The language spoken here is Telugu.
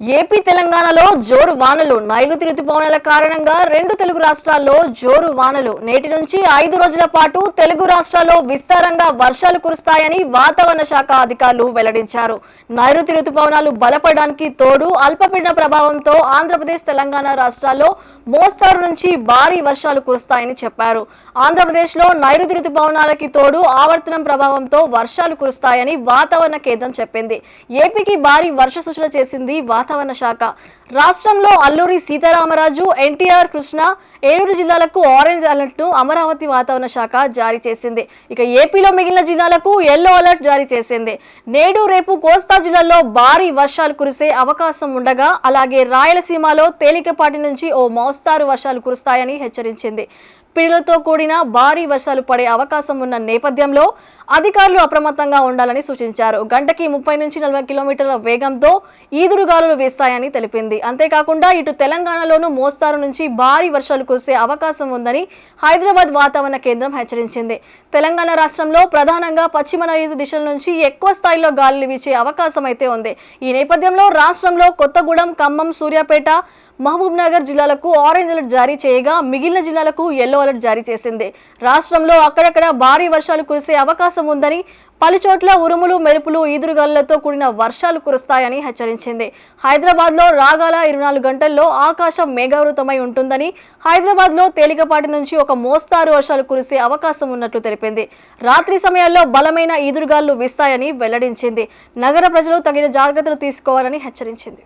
ఏపీ తెలంగాణలో జోరు వానలు నైరుతి రుతుపవనాల కారణంగా రెండు తెలుగు రాష్ట్రాల్లో జోరు వానలు నేటి నుంచి 5 రోజుల పాటు తెలుగు రాష్ట్రాల్లో విస్తారంగా వర్షాలు కురుస్తాయని వాతావరణ శాఖ అధికారులు వెల్లడించారు. నైరుతి రుతుపవనాలు బలపడడానికి తోడు అల్పపీడన ప్రభావంతో ఆంధ్రప్రదేశ్ తెలంగాణ రాష్ట్రాల్లో మోస్తారు నుంచి భారీ వర్షాలు కురుస్తాయని చెప్పారు. ఆంధ్రప్రదేశ్లో నైరుతి రుతుపవనాలకి తోడు ఆవర్తనం ప్రభావంతో వర్షాలు కురుస్తాయని వాతావరణ కేంద్రం చెప్పింది. ఏపీకి భారీ వర్ష సూచన చేసింది వాతావరణ శాఖ. రాష్ట్రంలో అల్లూరి సీతారామరాజు, ఎన్టీఆర్, కృష్ణా, ఏలూరు జిల్లాలకు ఆరెంజ్ అలర్ట్ అమరావతి వాతావరణ శాఖ జారీ చేసింది. ఇక ఏపీలో మిగిలిన జిల్లాలకు ఎల్లో అలర్ట్ జారీ చేసింది. నేడు రేపు కోస్తా జిల్లాల్లో భారీ వర్షాలు కురిసే అవకాశం ఉండగా, అలాగే రాయలసీమలో తేలికపాటి నుంచి ఓ మోస్తారు వర్షాలు కురుస్తాయని హెచ్చరించింది. పిడుగులతో కూడిన భారీ వర్షాలు పడే అవకాశం ఉన్న నేపథ్యంలో అధికారులు అప్రమత్తంగా ఉండాలని సూచించారు. గంటకి 30 నుంచి 40 కిలోమీటర్ల వేగంతో ఈదురుగాలులు వీస్తాయని తెలిపింది. అంతేకాకుండా ఇటు తెలంగాణలోనూ మోస్తారు నుంచి భారీ వర్షాలు కురిసే అవకాశం ఉందని హైదరాబాద్ వాతావరణ కేంద్రం హెచ్చరించింది. తెలంగాణ రాష్ట్రంలో ప్రధానంగా పశ్చిమ నైరుతి దిశల నుంచి ఎక్కువ స్థాయిలో గాలులు వీచే అవకాశం అయితే ఉంది. ఈ నేపథ్యంలో రాష్ట్రంలో కొత్తగూడెం, ఖమ్మం, సూర్యాపేట, మహబూబ్ నగర్ జిల్లాలకు ఆరెంజ్ అలర్ట్ జారీ చేయగా మిగిలిన జిల్లాలకు ఎల్లో అలర్ట్ జారీ చేసింది. రాష్ట్రంలో అక్కడక్కడ భారీ వర్షాలు కురిసే అవకాశం ఉందని, పలుచోట్ల ఉరుములు, మెరుపులు, ఈదురుగాలులతో కూడిన వర్షాలు కురుస్తాయని హెచ్చరించింది. హైదరాబాద్లో రాగల 24 గంటల్లో ఆకాశం మేఘావృతమై ఉంటుందని, హైదరాబాద్లో తేలికపాటి నుంచి ఒక మోస్తారు వర్షాలు కురిసే అవకాశం ఉన్నట్లు తెలిపింది. రాత్రి సమయాల్లో బలమైన ఈదురుగాలు వీస్తాయని వెల్లడించింది. నగర ప్రజలు తగిన జాగ్రత్తలు తీసుకోవాలని హెచ్చరించింది.